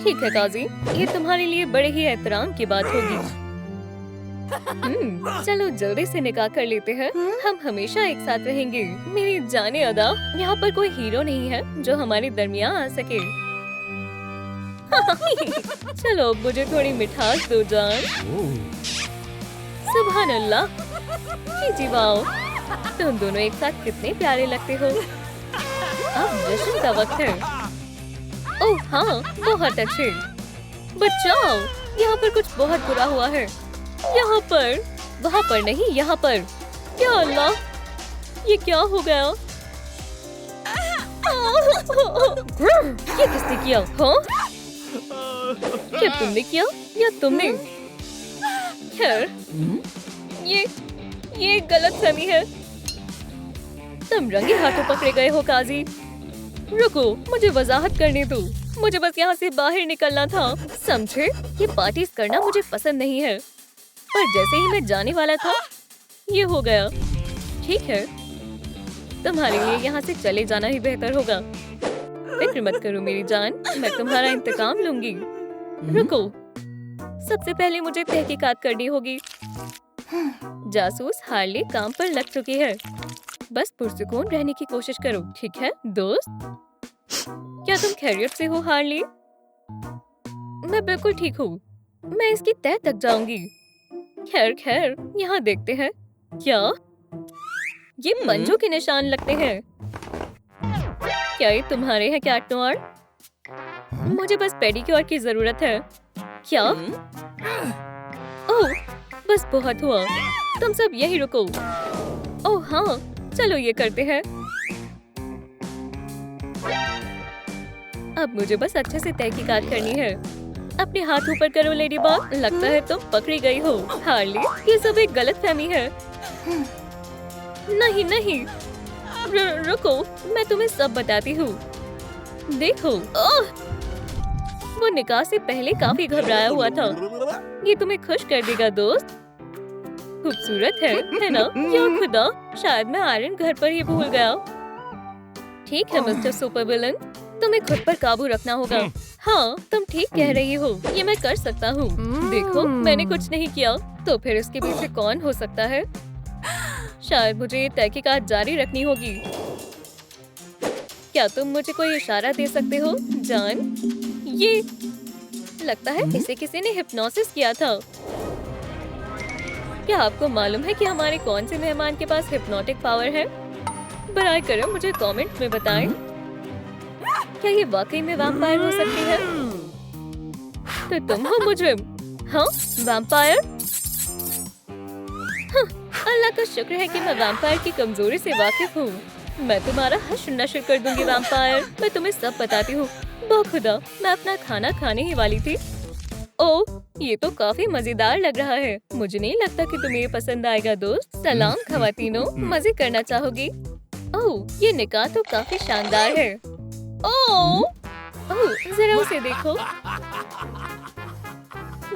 ठीक है काजी, ये तुम्हारे लिए बड़े ही एहतराम की बात होगी। चलो जल्दी से निकाह कर लेते हैं। हम हमेशा एक साथ रहेंगे। मेरी जाने अदा, यहाँ पर कोई हीरो नहीं है जो हमारे दरमियान आ सके। चलो मुझे थोड़ी मिठास दो जान। सुभान अल्लाह, जी वाह, तुम दोनों एक साथ कितने प्यारे लगते हो। अब जश्न का वक्त है। ओह हाँ, बहुत अच्छे। बचाओ, यहाँ पर कुछ बहुत बुरा हुआ है। यहाँ पर, वहाँ पर नहीं, यहाँ पर। क्या अल्लाह, ये क्या हो गया? ये किसने किया? हाँ? क्या तुमने किया या तुमने? खैर, ये गलत फहमी है। तुम रंगे हाथों पकड़े गए हो काजी। रुको, मुझे वजाहत करने दो। मुझे बस यहाँ से बाहर निकलना था, समझे? ये पार्टीज करना मुझे पसंद नहीं है। पर जैसे ही मैं जाने वाला था, ये हो गया। ठीक है, तुम्हारे लिए यहाँ से चले जाना ही बेहतर होगा। फिक्र मत करो मेरी जान, मैं तुम्हारा इंतकाम लूंगी। रुको, सबसे पहले मुझे तहकीकात करनी होगी। जासूस हार्ली काम पर लग चुकी है। बस पुरसुकून रहने की कोशिश करो, ठीक है दोस्त? क्या तुम खैरियत से हो हार्ली? मैं बिल्कुल ठीक हूँ। मैं इसकी तह तक जाऊंगी। खैर, यहाँ देखते हैं। क्या ये पंजों के निशान लगते हैं? क्या ये तुम्हारे हैं कैट नोयर? मुझे बस पेडिक्योर की जरूरत है। क्या? ओह, बस बहुत हुआ। तुम सब यही रुको। ओह हाँ, चलो ये करते हैं। अब मुझे बस अच्छे से तहकीकात करनी है। अपने हाथ ऊपर करो लेडी बॉग। लगता है तुम पकड़ी गई हो। हार्ली, ये सब एक गलत फहमी है। नहीं, रुको, मैं तुम्हें सब बताती हूँ। देखो, वो निकाह से पहले काफी घबराया हुआ था। ये तुम्हें खुश कर देगा दोस्त। खूबसूरत है ना? या खुदा, शायद मैं आयरन घर पर ही भूल गया। ठीक है मिस्टर सुपर विलन, तुम्हें खुद पर काबू रखना होगा। हाँ, तुम ठीक कह रही हो, ये मैं कर सकता हूँ। देखो, मैंने कुछ नहीं किया, तो फिर इसके पीछे कौन हो सकता है? शायद मुझे ये तहकीकात जारी रखनी होगी। क्या तुम मुझे कोई इशारा दे सकते हो जान? ये लगता है किसी ने हिप्नोसिस किया था। क्या आपको मालूम है कि हमारे कौन से मेहमान के पास हिप्नोटिक पावर है? बराए करम मुझे कमेंट में बताएं। क्या ये वाकई में वैम्पायर हो सकती है? तो तुम हो मुजरिम? हाँ, वैम्पायर? हाँ, अल्लाह का शुक्र है कि मैं वैम्पायर की कमजोरी से वाकिफ हूँ। मैं तुम्हारा हश्र नश्र कर दूंगी वैम्पायर। मैं तुम्हें सब बताती हूँ। खुदा, मैं अपना खाना खाने ही वाली थी। ओह, ये तो काफी मजेदार लग रहा है। मुझे नहीं लगता कि तुम्हें ये पसंद आएगा दोस्त। सलाम खवातीनो, मजे करना चाहोगी? ओह, ये निकाह तो काफी शानदार है। ओह, जरा उसे देखो।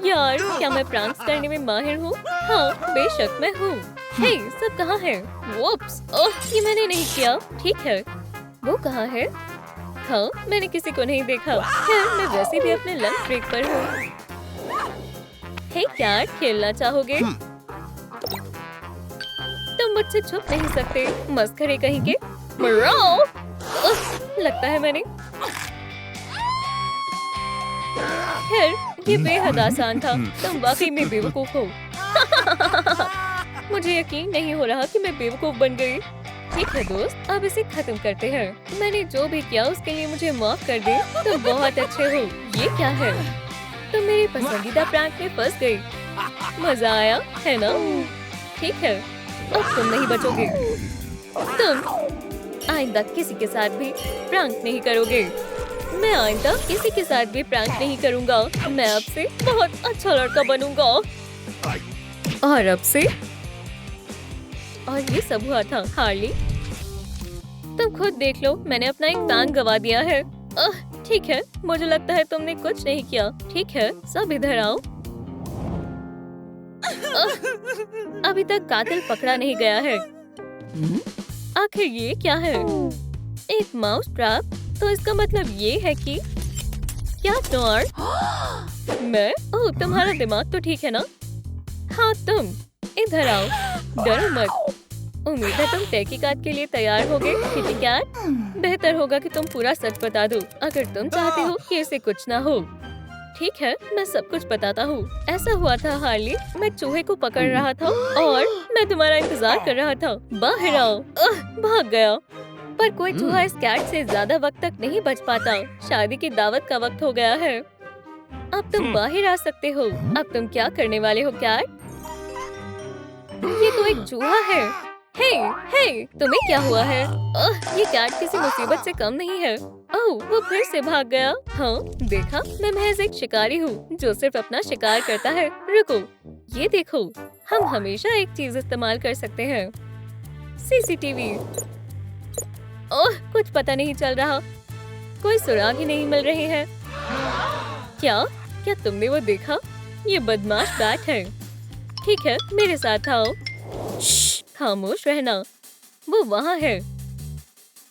यार, क्या मैं प्रैंक्स करने में माहिर हूँ? हाँ, बेशक मैं हूँ। हे, सब कहाँ है? वोप्स, ओह, ये मैंने नहीं किया। ठीक है, वो कहाँ है? हाँ, मैंने किसी को नहीं देखा। खैर, मैं वैसे भी अपने लंच ब्रेक पर हूँ। हे कैट, खेलना चाहोगे? तुम मुझसे छुप नहीं सकते, मस्खरे कहीं के। मराओ! लगता है मैंने। खैर, ये बेहद आसान था। तुम वाकई में बेवकूफ हो। मुझे यकीन नहीं हो रहा कि मैं बेवकूफ बन गई। ठीक है दोस्त, अब इसे खत्म करते हैं। मैंने जो भी किया उसके लिए मुझे माफ कर दे। तुम बहुत अच्छे हो। ये क्या है? तुम मेरे पसंदीदा प्रैंक में फंस गई। मजा आया है ना? ठीक है, अब तुम नहीं बचोगे। तुम आइंदा किसी के साथ भी प्रैंक नहीं करोगे। मैं आइंदा किसी के साथ भी प्रैंक नहीं करूँगा। मैं अब से बहुत अच्छा लड़का बनूंगा। और अब से, और ये सब हुआ था हार्ली। तुम खुद देख लो, मैंने अपना एक टांग गवा दिया है। ठीक है, मुझे लगता है तुमने कुछ नहीं किया। ठीक है, सब इधर आओ। अभी तक कातिल पकड़ा नहीं गया है। आखिर ये क्या है? एक माउस ट्रैप? तो इसका मतलब ये है कि क्या नॉर? मैं? ओह, तुम्हारा दिमाग तो ठीक है ना? हाँ तुम इधर आओ, डरो मत। उम्मीद है तुम तहकीकात के लिए तैयार होगे किटी कैट। बेहतर होगा कि तुम पूरा सच बता दो अगर तुम चाहते हो कि इसे कुछ ना हो। ठीक है, मैं सब कुछ बताता हूँ। ऐसा हुआ था हार्ली, मैं चूहे को पकड़ रहा था और मैं तुम्हारा इंतजार कर रहा था। बाहर आओ। भाग गया। पर कोई चूहा इस कैट से ज्यादा वक्त तक नहीं बच पाता। शादी की दावत का वक्त हो गया है। अब तुम बाहर आ सकते हो। अब तुम क्या करने वाले हो कैट? ये तो एक चूहा है। हे, हे, तुम्हें क्या हुआ है? ये कैट किसी मुसीबत से कम नहीं है। ओह, वो फिर से भाग गया। हाँ, देखा, मैं महज एक शिकारी हूँ जो सिर्फ अपना शिकार करता है। रुको, ये देखो, हम हमेशा एक चीज इस्तेमाल कर सकते हैं, सीसीटीवी। ओह, कुछ पता नहीं चल रहा, कोई सुराग ही नहीं मिल रहे हैं। क्या क्या तुमने वो देखा? ये बदमाश बैट है। ठीक है, मेरे साथ आओ। खामोश रहना, वो वहाँ है।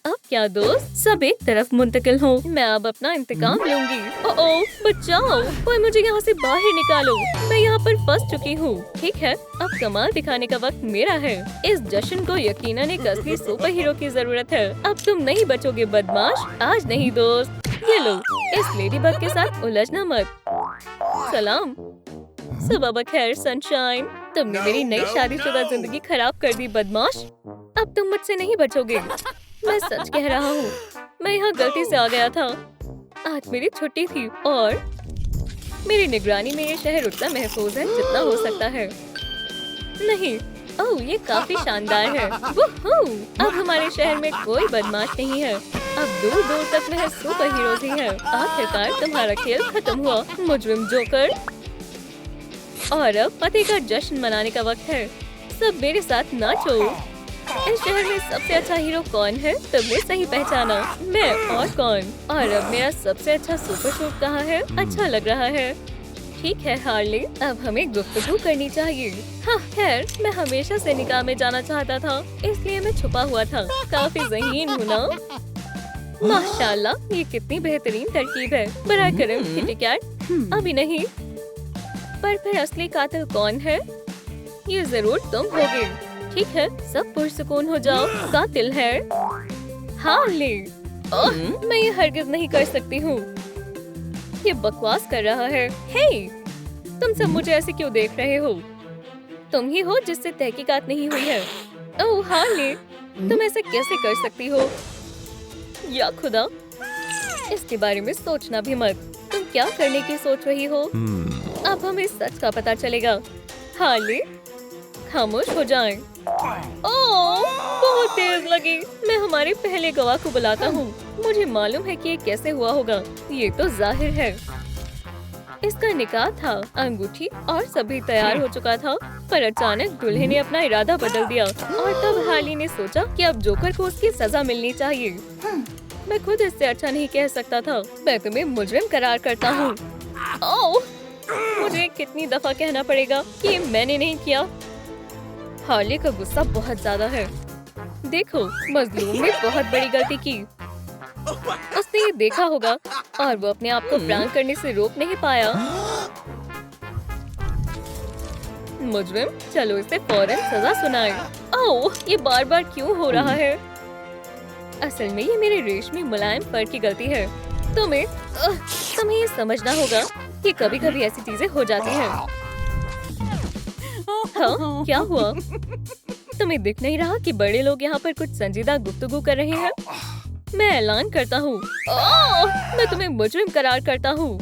अब क्या दोस्त, सब एक तरफ मुंतकिल हो। मैं अब अपना इंतकाम लूंगी। ओह, बचाओ, कोई मुझे यहाँ से बाहर निकालो। मैं यहाँ पर फंस चुकी हूँ। ठीक है, अब कमाल दिखाने का वक्त मेरा है। इस जश्न को यकीनन एक असली सुपर हीरो की जरूरत है। अब तुम नहीं बचोगे बदमाश, आज नहीं दोस्त। ये लो, इस लेडीबग के साथ उलझना मत। सलाम। सुबह बखैर सनशाइन। तुमने मेरी नई शादीशुदा जिंदगी खराब कर दी बदमाश। अब तुम मुझसे नहीं बचोगे। मैं सच कह रहा हूँ, मैं यहाँ गलती से आ गया था। आज मेरी छुट्टी थी और मेरी निगरानी में ये शहर उतना महफूज है जितना हो सकता है। नहीं, ओह, ये काफी शानदार है। वूहू! अब हमारे शहर में कोई बदमाश नहीं है। अब दूर दूर तक महज सुपर हीरोज ही है। आखिरकार तुम्हारा खेल खत्म हुआ, मुजरिम जोकर। और अब पति का जश्न मनाने का वक्त है। सब मेरे साथ नाचो। इस शहर में सबसे अच्छा हीरो कौन है? तुमने सही पहचाना, मैं और कौन। और अब मेरा सबसे अच्छा सुपर शूट कहाँ है? अच्छा लग रहा है। ठीक है हार्ली, अब हमें गुफ्तगू करनी चाहिए। हाँ खैर, मैं हमेशा से निकाह में जाना चाहता था, इसलिए मैं छुपा हुआ था। काफी ज़हीन हूँ ना? माशाल्लाह, ये कितनी बेहतरीन तरकीब है। बराए करम किटी कैट। अभी नहीं, पर फिर असली कातिल कौन है? ये जरूर तुम होगे। ठीक है, सब पुरसुकून हो जाओ। कातिल है हार्ली। ओह, मैं ये हरगिज नहीं कर सकती हूँ। ये बकवास कर रहा है। हे, तुम सब मुझे ऐसे क्यों देख रहे हो? तुम ही हो जिससे तहकीकात नहीं हुई है। ओह हार्ली, तुम ऐसे कैसे कर सकती हो? या खुदा, इसके बारे में सोचना भी मत। तुम क्या करने की सोच रही हो? अब हमें सच का पता चलेगा। हार्ली, खामोश हो जाएं। ओह, बहुत तेज लगी। मैं हमारे पहले गवाह को बुलाता हूँ। मुझे मालूम है कि ये कैसे हुआ होगा। ये तो जाहिर है, इसका निकाह था, अंगूठी और सभी तैयार हो चुका था। पर अचानक दूल्हे ने अपना इरादा बदल दिया और तब हार्ली ने सोचा कि अब जोकर को उसकी सजा मिलनी चाहिए। मैं खुद इससे अच्छा नहीं कह सकता था। मैं तुम्हें मुजरिम करार करता हूँ। ओह, मुझे कितनी दफा कहना पड़ेगा कि ये मैंने नहीं किया। हार्ली का गुस्सा बहुत ज्यादा है। देखो, मजलूम ने बहुत बड़ी गलती की। उसने ये देखा होगा और वो अपने आप को प्रैंक करने से रोक नहीं पाया। मुजरिम, चलो इसे फौरन सजा सुनाए। ओह, ये बार बार क्यों हो रहा है? असल में ये मेरे रेशमी मुलायम फर की गलती है। तुम्हें ये समझना होगा कि कभी कभी ऐसी चीजें हो जाती हैं। हाँ, क्या हुआ? तुम्हें दिख नहीं रहा कि बड़े लोग यहाँ पर कुछ संजीदा गुफ्तगू कर रहे हैं? मैं ऐलान करता हूँ, मैं तुम्हें मुजरिम करार करता हूँ।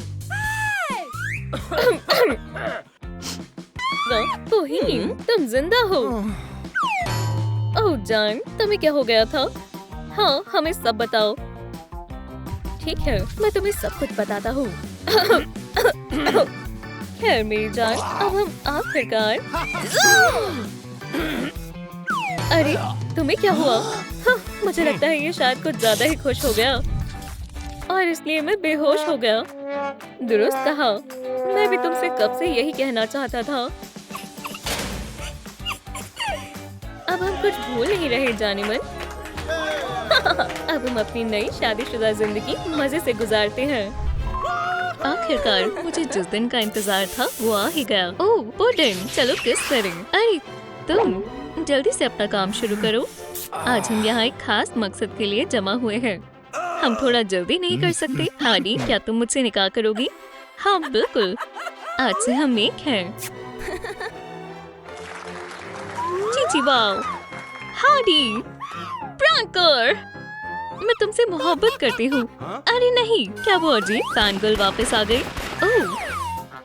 तौहीन, तुम जिंदा हो। ओह जान, तुम्हें क्या हो गया था? हाँ, हमें सब बताओ। ठीक है, मैं तुम्हें सब कुछ बताता हूँ। खैर मेरी जान, अब हम आखिरकार। अरे, तुम्हें क्या हुआ? हाँ, मुझे लगता है ये शायद कुछ ज्यादा ही खुश हो गया और इसलिए मैं बेहोश हो गया। दुरुस्त कहा, मैं भी तुमसे कब से यही कहना चाहता था। अब हम कुछ भूल नहीं रहे जाने मन। अब हम अपनी नई शादीशुदा जिंदगी मजे से गुजारते हैं। आखिरकार मुझे जिस दिन का इंतजार था वो आ ही गया। ओह पुडिंग, चलो किस करें। अरे तुम जल्दी से अपना काम शुरू करो। आज हम यहाँ एक खास मकसद के लिए जमा हुए हैं। हम थोड़ा जल्दी नहीं कर सकते? हार्डी, क्या तुम मुझसे निकाह करोगी? हाँ बिल्कुल, आज से हम एक हैं। चीची वाओ, हार्डी, प्रैंकर, मैं तुमसे मोहब्बत करती हूँ। अरे नहीं, क्या वो अजीब फैनगर्ल वापस आ गई? ओह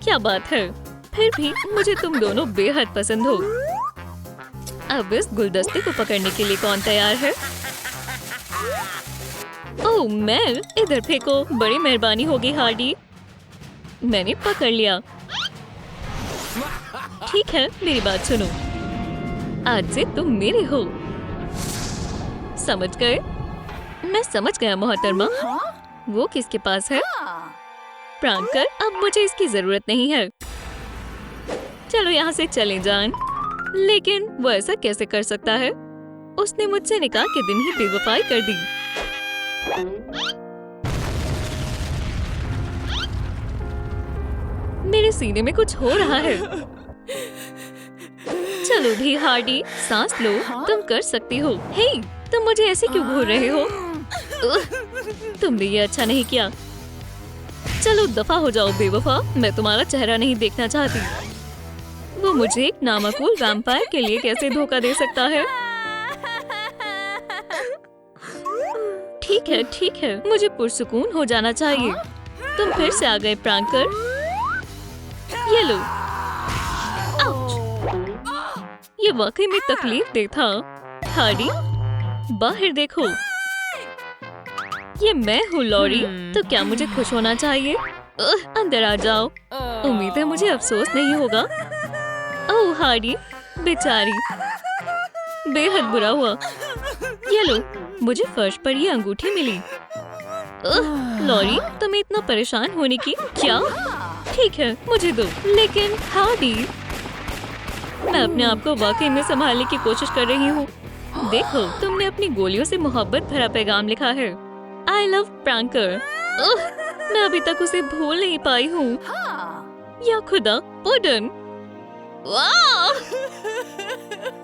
क्या बात है, फिर भी मुझे तुम दोनों बेहद पसंद हो। अब इस गुलदस्ते को पकड़ने के लिए कौन तैयार है? ओह मेल, इधर फेंको, बड़ी मेहरबानी होगी हार्डी। मैंने पकड़ लिया। ठीक है, मेरी बात सुनो, आज से तुम मेरे हो, समझ गए? मैं समझ गया मोहतरमा। वो किसके पास है? प्रैंकर, अब मुझे इसकी जरूरत नहीं है। चलो यहाँ से चले जान। लेकिन वो ऐसा कैसे कर सकता है? उसने मुझसे निकाह के दिन ही बेवफाई कर दी। मेरे सीने में कुछ हो रहा है। चलो भी हार्डी, सांस लो, तुम कर सकती हो। हे, तुम मुझे ऐसे क्यों घूर रहे हो? तुमने ये अच्छा नहीं किया। चलो दफा हो जाओ बेवफा, मैं तुम्हारा चेहरा नहीं देखना चाहती। वो मुझे एक नामाकूल वैम्पायर के लिए कैसे धोखा दे सकता है? ठीक है, मुझे पुरसुकून हो जाना चाहिए। तुम फिर से आ गए प्रैंकर। ये लो। आउच! ये वाकई में तकलीफ दे था। हार्डी, बाहर देखो, ये मैं हूँ लॉरी। तो क्या मुझे खुश होना चाहिए? अंदर आ जाओ। उम्मीद है मुझे अफसोस नहीं होगा। ओह हार्डी, बेचारी, बेहद बुरा हुआ। ये लो, मुझे फर्श पर ये अंगूठी मिली। लॉरी, तुम्हें इतना परेशान होने की क्या? ठीक है, मुझे दो। लेकिन हार्डी, मैं अपने आप को वाकई में संभालने की कोशिश कर रही हूँ। देखो, तुमने अपनी गोलियों से मोहब्बत भरा पैगाम लिखा है। I love प्रैंकर। मैं अभी तक उसे भूल नहीं पाई हूँ। या खुदा, पुडिंग। वाह!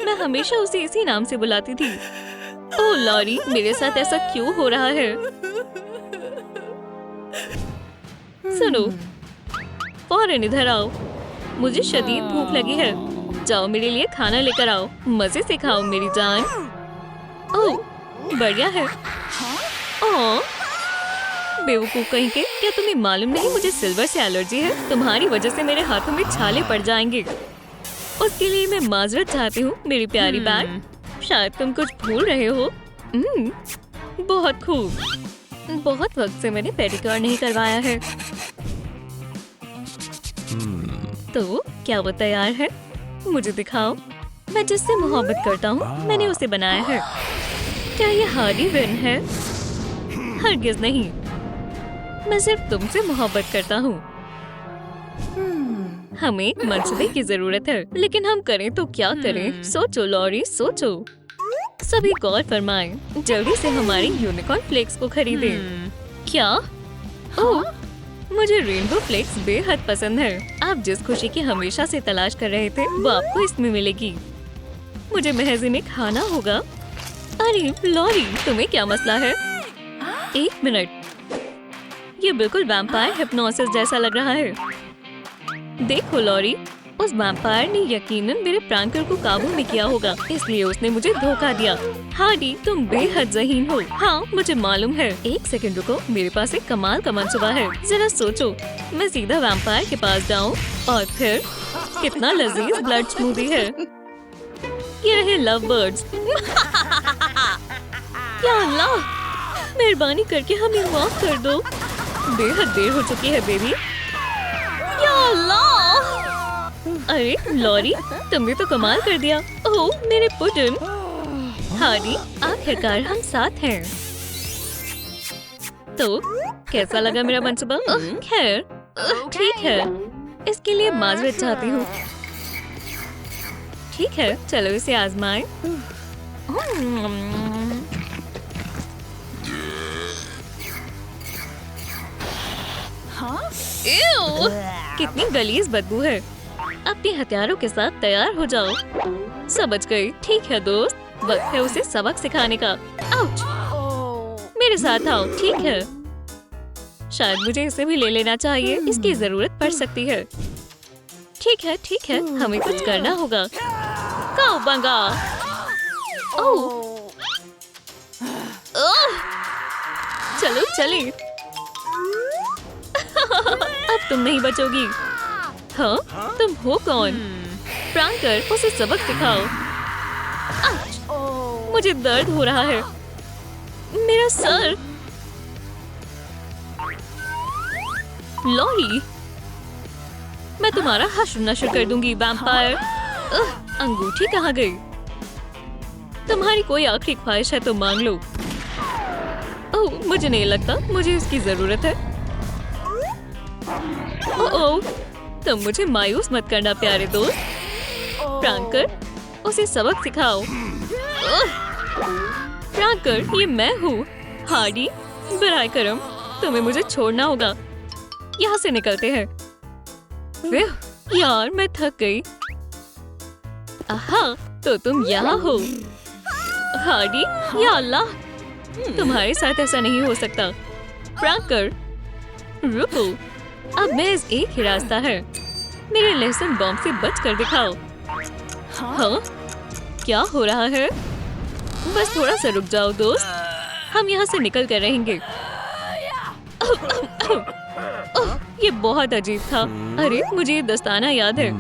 मैं हमेशा उसे इसी नाम से बुलाती थी। ओह लॉरी, मेरे साथ ऐसा क्यों हो रहा है? सुनो, फौरन इधर आओ, मुझे शदीद भूख लगी है। जाओ मेरे लिए खाना लेकर आओ, मजे से खाओ मेरी जान। ओह बढ़िया है। ओह बेवकूफ कहीं के, क्या तुम्हें मालूम नहीं मुझे सिल्वर से एलर्जी है? तुम्हारी वजह से मेरे हाथों में छाले पड़ जाएंगे। उसके लिए मैं माजरत चाहती हूँ मेरी प्यारी बैग। शायद तुम कुछ भूल रहे हो। बहुत खूब, बहुत वक्त से मैंने पेडिक्योर नहीं करवाया है। तो क्या वो तैयार है? मुझे दिखाओ। मैं जिससे मोहब्बत करता हूँ, मैंने उसे बनाया है। क्या ये हार्डी विन है? हरगिज नहीं, मैं सिर्फ तुमसे मोहब्बत करता हूँ। हमें एक मंसूबे की जरूरत है, लेकिन हम करें तो क्या करें? सोचो लॉरी, सोचो। सभी गौर फरमाएं, जल्दी से हमारे यूनिकॉर्न फ्लेक्स को खरीदें। क्या? ओह, मुझे रेनबो फ्लेक्स बेहद पसंद है। आप जिस खुशी की हमेशा से तलाश कर रहे थे, वो आपको इसमें मिलेगी। मुझे महज इन्हें खाना होगा। अरे लॉरी, तुम्हें क्या मसला है? एक मिनट, ये बिल्कुल वैम्पायर हिप्नोसिस जैसा लग रहा है। देखो लॉरी, उस वैम्पायर ने यकीनन मेरे प्रैंकर को काबू में किया होगा, इसलिए उसने मुझे धोखा दिया। हार्डी, तुम बेहद ज़हीन हो। हाँ, मुझे मालूम है। एक सेकंड रुको, मेरे पास एक कमाल का मंसूबा है। जरा सोचो, मैं सीधा वैम्पायर के पास जाऊँ और फिर कितना लजीज ब्लड स्मूदी है। ये रहे लव बर्ड्स। या अल्लाह, मेहरबानी करके हमें माफ कर दो। बेहद देर हो चुकी है बेबी। या अल्लाह! अरे लॉरी, तुमने तो कमाल कर दिया। ओह मेरे पुडिंग। हार्डी, आखिरकार हम साथ हैं। तो कैसा लगा मेरा मंसूबा? खैर ठीक है, इसके लिए माजरत चाहती हूँ। ठीक है, चलो इसे आजमाएं। Ew! कितनी गलीज बदबू है। अपने हथियारों के साथ तैयार हो जाओ। समझ गई। ठीक है दोस्त, वक्त है उसे सबक सिखाने का। आउच! मेरे साथ आओ। ठीक है, शायद मुझे इसे भी ले लेना चाहिए, इसकी जरूरत पड़ सकती है। ठीक है, हमें कुछ करना होगा। काउबंगा! ओह! चलो चले। अब तुम नहीं बचोगी। हाँ, तुम हो कौन? फ्रैंकर, उसे सबक सिखाओ। आउच! मुझे दर्द हो रहा है। मेरा सर। लॉरी, मैं तुम्हारा हश्र नश्र कर दूंगी वैम्पायर। अंगूठी कहाँ गई? तुम्हारी कोई आखिरी ख्वाहिश है तो मांग लो। ओह, मुझे नहीं लगता मुझे इसकी जरूरत है। ओह, तुम मुझे मायूस मत करना प्यारे दोस्त। फ्रैंकर, उसे सबक सिखाओ। फ्रैंकर, ये मैं हूँ। हार्डी, बराए करम, तुम्हें मुझे छोड़ना होगा। यहाँ से निकलते हैं। यार, मैं थक गई। आहा, तो तुम यहाँ हो। हार्डी, या अल्लाह, तुम्हारे साथ ऐसा नहीं हो सकता। फ्रैंकर, रुको, अब महज एक ही रास्ता है। मेरे लहसुन बॉम्ब से बच कर दिखाओ। हाँ, क्या हो रहा है? बस थोड़ा सा रुक जाओ दोस्त, हम यहाँ से निकल कर रहेंगे। ये बहुत अजीब था। अरे, मुझे ये दस्ताना याद है।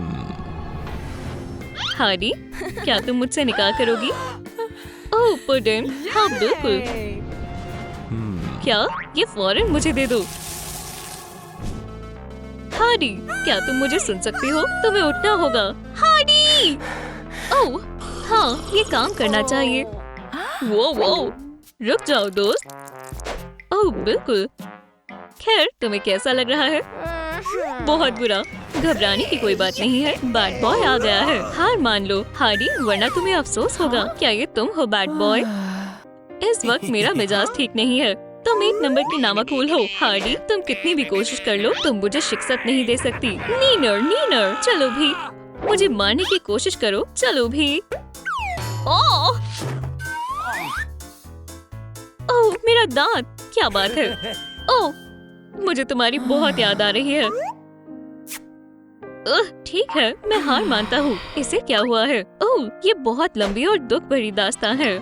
हार्डी, क्या तुम मुझसे निकाह करोगी? ओह पुडिन, हाँ बिल्कुल। क्या? ये फौरन मुझे दे दो। हार्डी, क्या तुम मुझे सुन सकती हो? तुम्हें उठना होगा। हार्डी! ओह, हाँ, ये काम करना चाहिए। वो, रुक जाओ दोस्त। ओह बिल्कुल। खैर, तुम्हें कैसा लग रहा है? बहुत बुरा। घबराने की कोई बात नहीं है, बैड बॉय आ गया है। हार मान लो हार्डी, वरना तुम्हें अफसोस होगा। क्या ये तुम हो बैड बॉय? इस वक्त मेरा मिजाज ठीक नहीं है। तुम एक नंबर की नामकूल हो। हार्डी, तुम कितनी भी कोशिश कर लो, तुम मुझे शिक्षत नहीं दे सकती। नीनर, चलो भी, मुझे मारने की कोशिश करो, चलो भी। ओह, मेरा दांत, क्या बात है? ओह, मुझे तुम्हारी बहुत याद आ रही है। ठीक है, मैं हार मानता हूँ। इसे क्या हुआ है? ओह, ये बहुत लंबी और दुख भरी दास्तान है।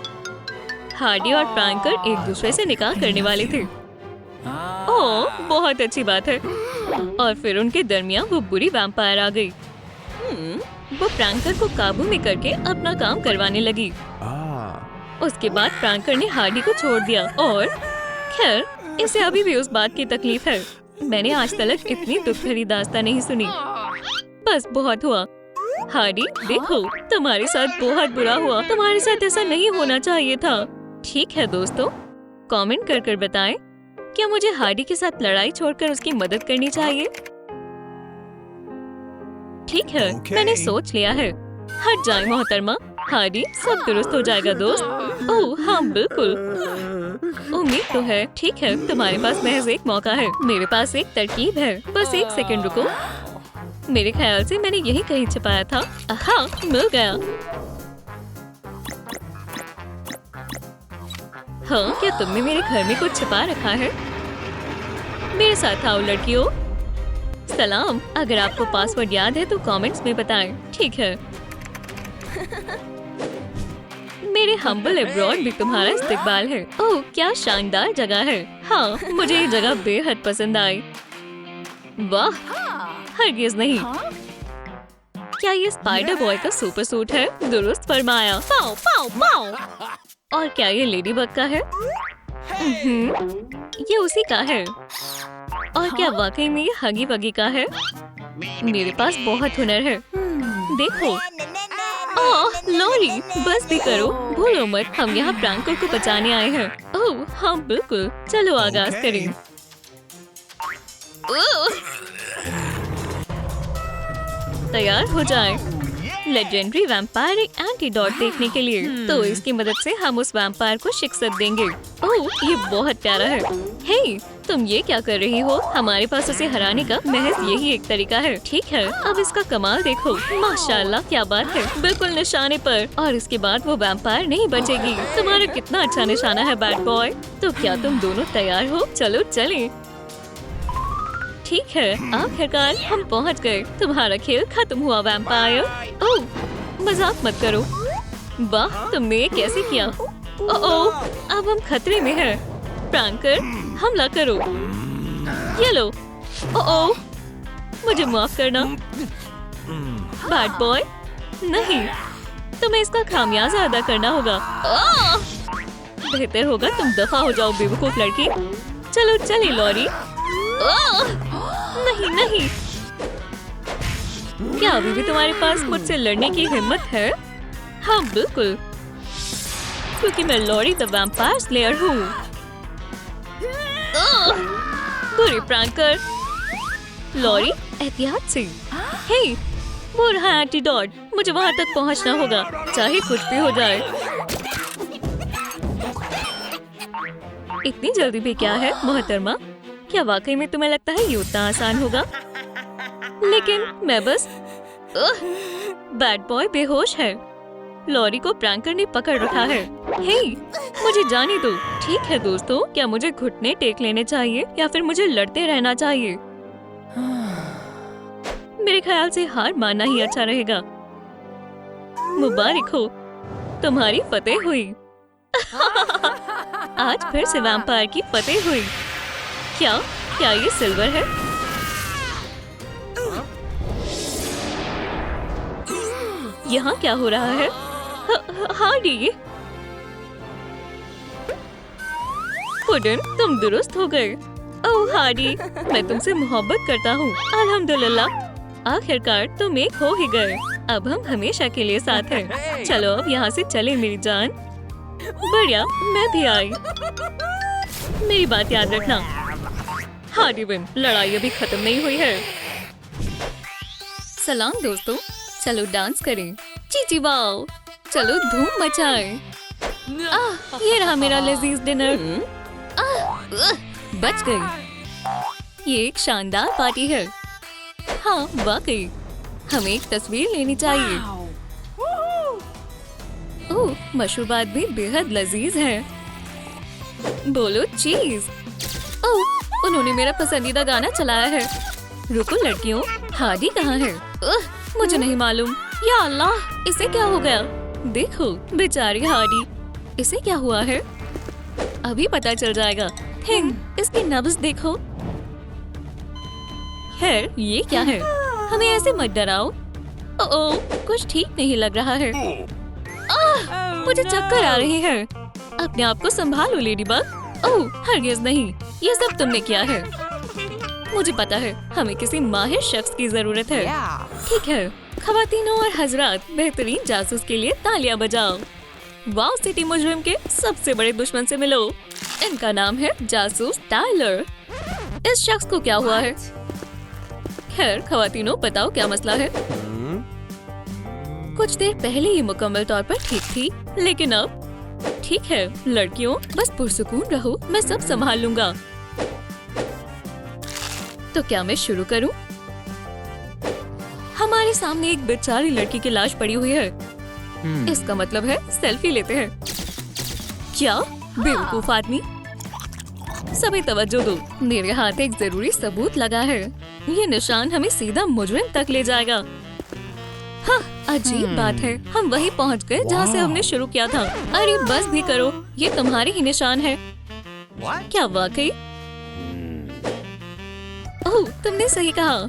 हार्डी और फ्रैंकर एक दूसरे से निकाह करने वाले थे। ओह, बहुत अच्छी बात है। और फिर उनके दरमियान वो बुरी वैम्पायर आ गई। वो फ्रैंकर को काबू में करके अपना काम करवाने लगी। उसके बाद फ्रैंकर ने हार्डी को छोड़ दिया और खैर, इसे अभी भी उस बात की तकलीफ है। मैंने आज तक इतनी दुख भरी दास्तान नहीं सुनी। बस बहुत हुआ। हार्डी, देखो, तुम्हारे साथ बहुत बुरा हुआ। तुम्हारे साथ ऐसा नहीं होना चाहिए था। ठीक है दोस्तों, कमेंट कर बताएं, क्या मुझे हार्डी के साथ लड़ाई छोड़कर उसकी मदद करनी चाहिए? ठीक है, मैंने सोच लिया है। हट जाए मोहतरमा। हार्डी, सब दुरुस्त हो जाएगा दोस्त। ओह हाँ बिल्कुल, उम्मीद तो है। ठीक है, तुम्हारे पास महज एक मौका है। मेरे पास एक तरकीब है। बस एक सेकंड रुको। मेरे ख्याल से मैंने यही कहीं छिपाया था। हाँ, मिल गया। हाँ, क्या तुमने मेरे घर में कुछ छिपा रखा है? मेरे साथ आओ लड़कियों। सलाम, अगर आपको पासवर्ड याद है तो कमेंट्स में बताएं। ठीक है। मेरे हम्बल अब्रॉड भी तुम्हारा इस्तकबाल है। ओह, क्या शानदार जगह है। हाँ, मुझे ये जगह बेहद पसंद आई। वाह, हरगिज़ नहीं। क्या ये स्पाइडर बॉय का सुपर सूट है? दुरुस्त फरमाया। पाओ पाओ पाओ। और क्या ये लेडी बग का है? ये उसी का है। और क्या वाकई में ये हगी वगी का है? मेरे पास बहुत हुनर है। देखो। ओह लॉरी, बस भी करो, भूलो मत, हम यहाँ फ्रैंकर को बचाने आए हैं। ओह हाँ बिल्कुल, चलो आगाज करें। तैयार हो जाए। लेजेंडरी वैम्पायर एक एंटीडोट देखने के लिए। तो इसकी मदद से हम उस वैम्पायर को शिक्षा देंगे। ओह, ये बहुत प्यारा है। हे, तुम ये क्या कर रही हो? हमारे पास उसे हराने का महज यही एक तरीका है। ठीक है, अब इसका कमाल देखो। माशाल्लाह, क्या बात है, बिल्कुल निशाने पर। और इसके बाद वो वैम्पायर नहीं बचेगी। तुम्हारा कितना अच्छा निशाना है बैड बॉय। तो क्या तुम दोनों तैयार हो? चलो चलें। ठीक है, आखिरकार हम पहुंच गए। तुम्हारा खेल खत्म हुआ वैम्पायर। ओह, मजाक मत करो। वाह, तुमने ये कैसे किया? ओह, अब हम खतरे में हैं। प्रैंकर, हमला करो। ये लो। ओह, मुझे माफ करना। बैड बॉय, नहीं, तुम्हें इसका खामियाजा अदा करना होगा। बेहतर होगा तुम दफा हो जाओ बेवकूफ लड़की। चलो चले लॉरी। नहीं नहीं, क्या अभी भी तुम्हारे पास मुझसे लड़ने की हिम्मत है? हाँ बिल्कुल, क्योंकि मैं लॉरी द वैम्पायर स्लेयर हूँ। बुरी प्रैंकर। लॉरी, एहतियात से। हे, वो रहा एंटीडोट। मुझे वहाँ तक पहुँचना होगा, चाहे कुछ भी हो जाए। इतनी जल्दी भी क्या है मोहतरमा? क्या वाकई में तुम्हें लगता है ये उतना आसान होगा? लेकिन मैं बस बैड बॉय बेहोश है। लॉरी को प्रैंकर ने पकड़ रखा है। हे, मुझे जाने दो। ठीक है दोस्तों, क्या मुझे घुटने टेक लेने चाहिए या फिर मुझे लड़ते रहना चाहिए? मेरे ख्याल से हार मानना ही अच्छा रहेगा। मुबारक हो, तुम्हारी फतेह हुई। आज फिर से वैम्पायर की फतेह हुई। क्या ये सिल्वर है? यहाँ क्या हो रहा है? हार्डी, पुडिन, तुम दुरुस्त हो गए। ओह हार्डी, मैं तुमसे मोहब्बत करता हूँ। अल्हम्दुलिल्लाह, आखिरकार तुम एक हो ही गए। अब हम हमेशा के लिए साथ हैं। चलो अब यहाँ से चले मेरी जान। बढ़िया, मैं भी आई। मेरी बात याद रखना। हार्डी विन, लड़ाई अभी खत्म नहीं हुई है। सलाम दोस्तों, चलो डांस करें। चीची वाओ, चलो धूम मचाएं। ये रहा मेरा लजीज डिनर। बच गई। ये एक शानदार पार्टी है। हाँ वाकई, हमें एक तस्वीर लेनी चाहिए। ओह, मशरूबात भी बेहद लजीज है। बोलो चीज। ओह, उन्होंने मेरा पसंदीदा गाना चलाया है। रुको लड़कियों, हार्डी कहाँ है? मुझे नहीं मालूम। या अल्लाह, इसे क्या हो गया? देखो बेचारी हार्डी, इसे क्या हुआ है? अभी पता चल जाएगा। थिंग, इसकी नब्ज देखो। खैर, ये क्या है? हमें ऐसे मत डराओ। ओह, कुछ ठीक नहीं लग रहा है। मुझे चक्कर आ रही है। अपने आप को संभालो लेडीबग। ओह, हरगिज़ नहीं, ये सब तुमने किया है। मुझे पता है, हमें किसी माहिर शख्स की जरूरत है। ठीक है, खवातीनों और हजरात, बेहतरीन जासूस के लिए तालियां बजाओ। वाओ सिटी मुजरिम के सबसे बड़े दुश्मन से मिलो। इनका नाम है जासूस टाइलर। इस शख्स को क्या हुआ है? खैर खवातीनों, बताओ क्या मसला है? कुछ देर पहले ही मुकम्मल तौर पर ठीक थी, लेकिन अब ठीक है। लड़कियों, बस पुरसुकून रहो, मैं सब संभाल लूंगा। तो क्या मैं शुरू करूं? हमारे सामने एक बेचारी लड़की की लाश पड़ी हुई है। इसका मतलब है सेल्फी लेते हैं। क्या बेवकूफ आदमी? सभी तवज्जो दो, मेरे हाथ एक जरूरी सबूत लगा है। ये निशान हमें सीधा मुजरिम तक ले जाएगा। हाँ, अजीब बात है, हम वहीं पहुंच गए जहाँ से हमने शुरू किया था। अरे बस भी करो, ये तुम्हारे ही निशान है। क्या वाकई? ओह, तुमने सही कहा।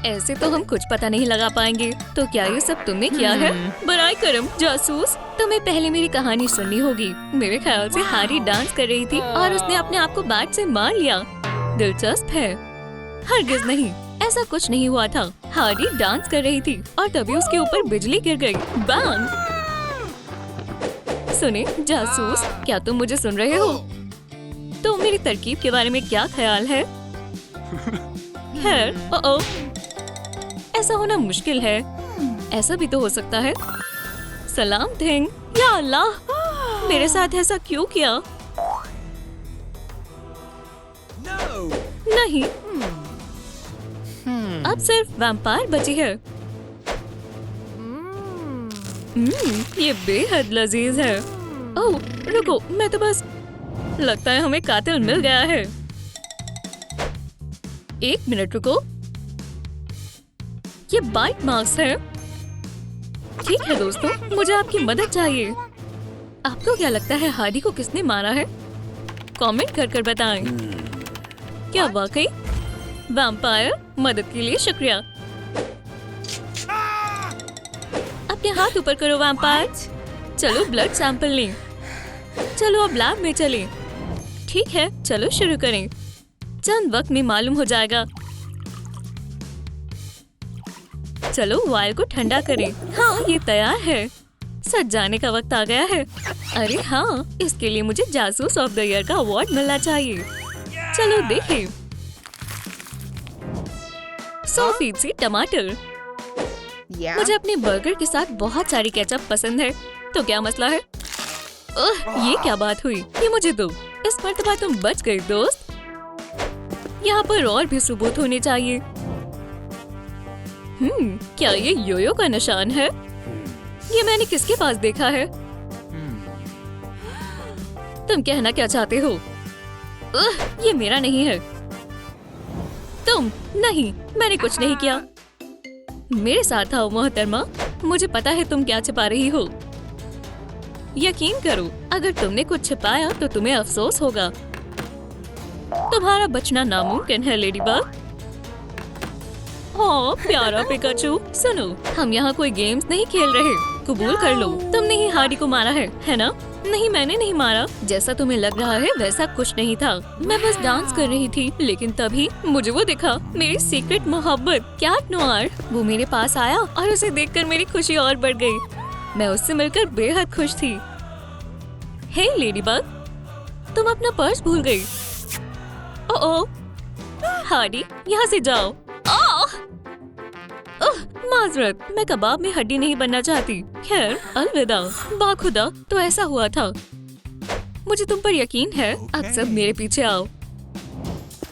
ऐसे तो हम कुछ पता नहीं लगा पाएंगे। तो क्या ये सब तुमने किया है? बराए करम जासूस, तुम्हें पहले मेरी कहानी सुननी होगी। मेरे ख्याल से हारी डांस कर रही थी और उसने अपने आप को बैट से मार लिया। दिलचस्प है। हरगिज नहीं, ऐसा कुछ नहीं हुआ था। हारी डांस कर रही थी और तभी उसके ऊपर बिजली गिर गई। बैंग! सुने जासूस, क्या तुम मुझे सुन रहे हो? तो मेरी तरकीब के बारे में क्या ख्याल है? खैर, ऐसा होना मुश्किल है। ऐसा भी तो हो सकता है। सलाम थिंग, या अल्लाह, मेरे साथ ऐसा क्यों किया? नहीं, अब सिर्फ वैम्पायर बची है। ये बेहद लजीज है। ओह रुको, मैं तो बस, लगता है हमें कातिल मिल गया है। एक मिनट रुको, ये बाइट मार्क्स है। ठीक है दोस्तों, मुझे आपकी मदद चाहिए। आपको क्या लगता है हार्डी को किसने मारा है? कमेंट कर कर बताएं। क्या वाकई? वैम्पायर, मदद के लिए शुक्रिया। अपने हाथ ऊपर करो वैम्पायर। चलो ब्लड सैंपल लें। चलो अब लैब में चलें। ठीक है, चलो शुरू करें। चंद वक्त में मालूम हो जाएगा। चलो वायर को ठंडा करें। हाँ, ये तैयार है। सच जाने का वक्त आ गया है। अरे हाँ, इसके लिए मुझे जासूस ऑफ द ईयर का अवार्ड मिलना चाहिए। चलो देखें। 100% टमाटर। मुझे अपने बर्गर के साथ बहुत सारी केचप पसंद है। तो क्या मसला है? ये क्या बात हुई? ये मुझे दो। इस मर्तबा तुम बच गई दोस्त। यहाँ पर और भी सबूत होने चाहिए। क्या ये योयो का निशान है? ये मैंने किसके पास देखा है? तुम कहना क्या चाहते हो? ये मेरा नहीं है। तुम नहीं, मैंने कुछ नहीं किया। मेरे साथ आओ मोहतरमा, मुझे पता है तुम क्या छिपा रही हो। यकीन करो, अगर तुमने कुछ छिपाया तो तुम्हें अफसोस होगा। तुम्हारा बचना नामुमकिन है लेडीबग। ओह प्यारा पिकाचू, सुनो, हम यहाँ कोई गेम्स नहीं खेल रहे। कबूल कर लो, तुमने ही हार्डी को मारा है ना? नहीं, मैंने नहीं मारा। जैसा तुम्हें लग रहा है वैसा कुछ नहीं था। मैं बस डांस कर रही थी, लेकिन तभी मुझे वो दिखा, मेरी सीक्रेट मोहब्बत कैट नोआर। वो मेरे पास आया और उसे देखकर मेरी खुशी और बढ़ गई। मैं उससे मिलकर बेहद खुश थी। हे लेडीबग, तुम अपना पर्स भूल गई। ओह हार्डी, यहाँ से जाओ। माजरत, मैं कबाब में हड्डी नहीं बनना चाहती। खैर अलविदा। बाखुदा, तो ऐसा हुआ था। मुझे तुम पर यकीन है। अब सब मेरे पीछे आओ।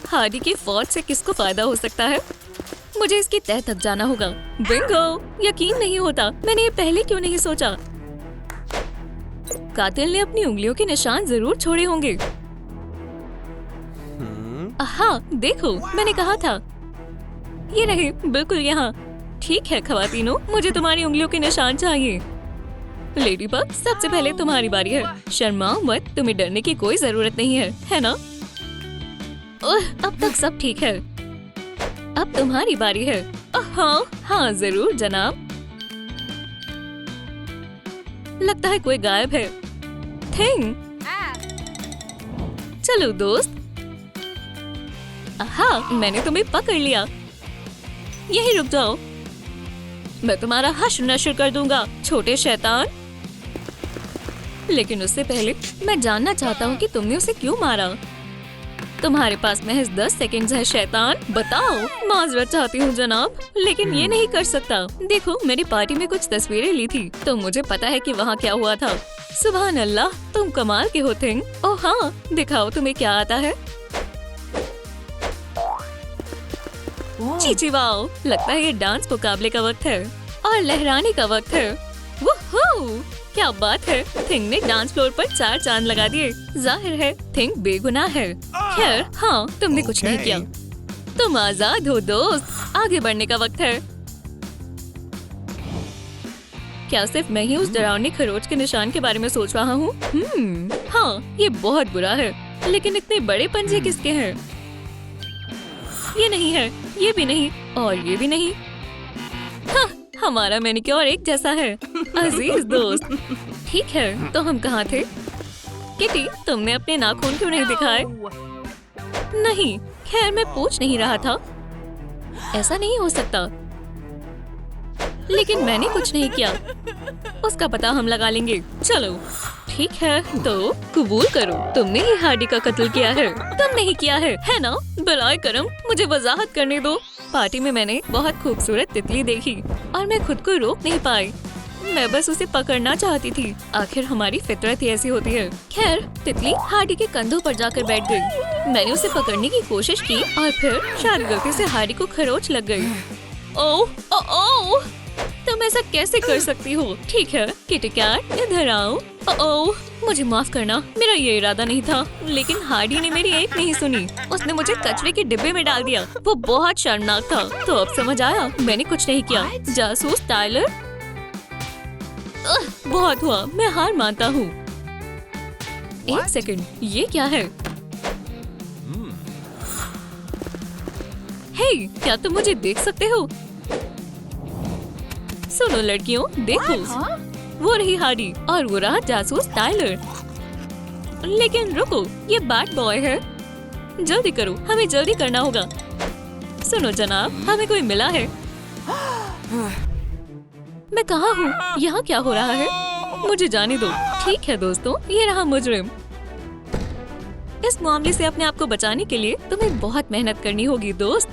हार्डी के फौज से किसको फायदा हो सकता है? मुझे इसकी तह तक जाना होगा। बिंगो, यकीन नहीं होता, मैंने ये पहले क्यों नहीं सोचा। कातिल ने अपनी उंगलियों के निशान जरूर छोड़े होंगे। हाँ देखो, मैंने कहा था। ये रहे, बिल्कुल यहाँ। ठीक है खवातीनो, मुझे तुम्हारी उंगलियों के निशान चाहिए। लेडीबग, सबसे पहले तुम्हारी बारी है। शर्माओ मत, तुम्हें डरने की कोई जरूरत नहीं है ना? अब तक सब ठीक है। अब तुम्हारी बारी है। हाँ हाँ जरूर जनाब। लगता है कोई गायब है। थिंग, चलो दोस्त। हाँ, मैंने तुम्हें पकड़ लिया। यही रुक जाओ, मैं तुम्हारा हश्र नश्र कर दूंगा, छोटे शैतान। लेकिन उससे पहले मैं जानना चाहता हूँ कि तुमने उसे क्यों मारा। तुम्हारे पास महज 10 सेकंड्स है शैतान, बताओ। माजरत चाहती हूँ जनाब, लेकिन ये नहीं कर सकता। देखो, मेरी पार्टी में कुछ तस्वीरें ली थी, तो मुझे पता है कि वहाँ क्या हुआ था। सुभान अल्लाह, तुम कमाल के हो थिंग। ओह हाँ, दिखाओ तुम्हें क्या आता है। चीची वाओ, लगता है ये डांस मुकाबले का वक्त है और लहराने का वक्त है। वुहू, क्या बात है। थिंग ने डांस फ्लोर पर 4 चांद लगा दिए। जाहिर है थिंग बेगुनाह है। खैर हाँ, तुमने कुछ नहीं किया। तुम आजाद हो दोस्त, आगे बढ़ने का वक्त है। क्या सिर्फ मैं ही उस डरावनी खरोच के निशान के बारे में सोच रहा हूँ? हाँ, ये बहुत बुरा है, लेकिन इतने बड़े पंजे किसके हैं? ये नहीं है, ये भी नहीं, और ये भी नहीं। हाँ, हमारा मैनिक्योर एक जैसा है। अजीज दोस्त, ठीक है, तो हम कहाँ थे? किटी, तुमने अपने नाखून क्यों नहीं दिखाए? नहीं, खैर मैं पूछ नहीं रहा था। ऐसा नहीं हो सकता। लेकिन मैंने कुछ नहीं किया। उसका पता हम लगा लेंगे। चलो ठीक है, तो कबूल करो तुमने ही हार्डी का कत्ल किया है। तुमने ही किया है ना? बराए करम, मुझे वजाहत करने दो। पार्टी में मैंने बहुत खूबसूरत तितली देखी और मैं खुद को रोक नहीं पाई। मैं बस उसे पकड़ना चाहती थी। आखिर हमारी फितरत ही ऐसी होती है। खैर, तितली हार्डी के कंधों पर जाकर बैठ गई। मैंने उसे पकड़ने की कोशिश की और फिर शायद गलती से हार्डी को खरोच लग गई। ओह ओह ओह, तुम ऐसा कैसे कर सकती हो? ठीक है किटी कैट, इधर आओ। ओह, मुझे माफ करना, मेरा ये इरादा नहीं था। लेकिन हार्डी ने मेरी एक नहीं सुनी। उसने मुझे कचरे के डिब्बे में डाल दिया। वो बहुत शर्मनाक था। तो अब समझ आया, मैंने कुछ नहीं किया। जासूस टाइलर, बहुत हुआ, मैं हार मानता हूँ। एक सेकंड, ये क्या है? हे, क्या तुम मुझे देख सकते हो? सुनो लड़कियों, देखो, वो रही हार्डी और वो रहा जासूस टाइलर। लेकिन रुको, ये बैड बॉय है। जल्दी करो, हमें जल्दी करना होगा। सुनो जनाब, हमें कोई मिला है। मैं कहाँ हूँ? यहाँ क्या हो रहा है? मुझे जाने दो। ठीक है दोस्तों, ये रहा मुजरिम। इस मामले से अपने आप को बचाने के लिए तुम्हें बहुत मेहनत करनी होगी दोस्त।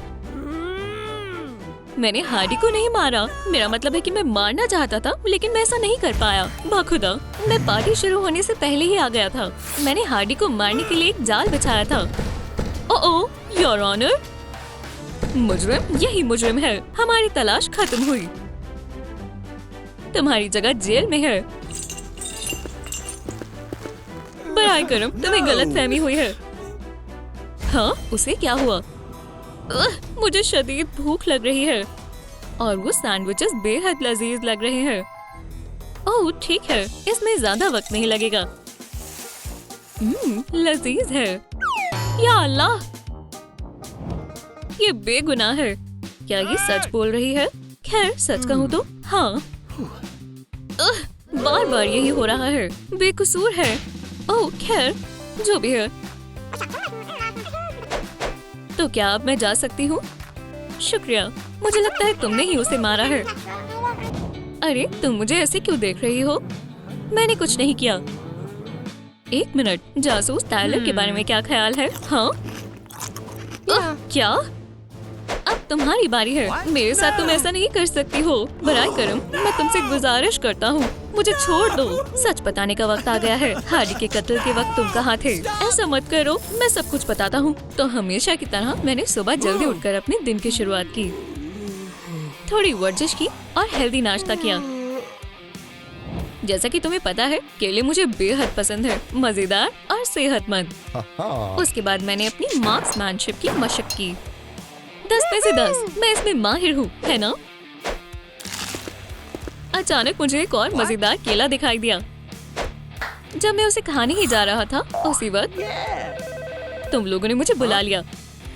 मैंने हार्डी को नहीं मारा। मेरा मतलब है कि मैं मारना चाहता था, लेकिन मैं ऐसा नहीं कर पाया। बाखुदा, मैं पार्टी शुरू होने से पहले ही आ गया था। मैंने हार्डी को मारने के लिए एक जाल बिछाया था। ओह योर ऑनर, मुजरिम यही मुजरिम है। हमारी तलाश खत्म हुई। तुम्हारी जगह जेल में है। बराए करम, तुम्हें गलतफहमी हुई है। हाँ, उसे क्या हुआ? मुझे शदीद भूख लग रही है और वो सैंडविचेस बेहद लजीज लग रहे हैं। ओह ठीक है, इसमें ज्यादा वक्त नहीं लगेगा। लजीज है। या अल्लाह, ये बेगुनाह है। क्या ये सच बोल रही है? खैर, सच कहूँ तो हाँ। बार बार यही हो रहा है। बेकसूर है। ओह खैर, जो भी है। तो क्या अब मैं जा सकती हूँ? शुक्रिया। मुझे लगता है तुमने ही उसे मारा है। अरे तुम मुझे ऐसे क्यों देख रही हो? मैंने कुछ नहीं किया। एक मिनट, जासूस टाइलर के बारे में क्या ख्याल है? हाँ? क्या? अब तुम्हारी बारी है। मेरे साथ तुम ऐसा नहीं कर सकती हो। बराए करम, मैं तुमसे गुजारिश करता हूँ, मुझे छोड़ दो। सच बताने का वक्त आ गया है। हार्डी के कत्ल के वक्त तुम कहाँ थे? ऐसा मत करो, मैं सब कुछ बताता हूँ। तो हमेशा की तरह मैंने सुबह जल्दी उठकर अपने दिन की शुरुआत की। थोड़ी वर्जिश की और हेल्दी नाश्ता किया। जैसा कि तुम्हें पता है, केले मुझे बेहद पसंद है, मजेदार और सेहतमंद। उसके बाद मैंने अपनी मार्क्समैनशिप की मशक की। 10 में से 10, मैं इसमें माहिर हूँ, है ना? अचानक मुझे एक और मजेदार केला दिखाई दिया। जब मैं उसे खाने ही जा रहा था, उसी वक्त तुम लोगों ने मुझे बुला लिया।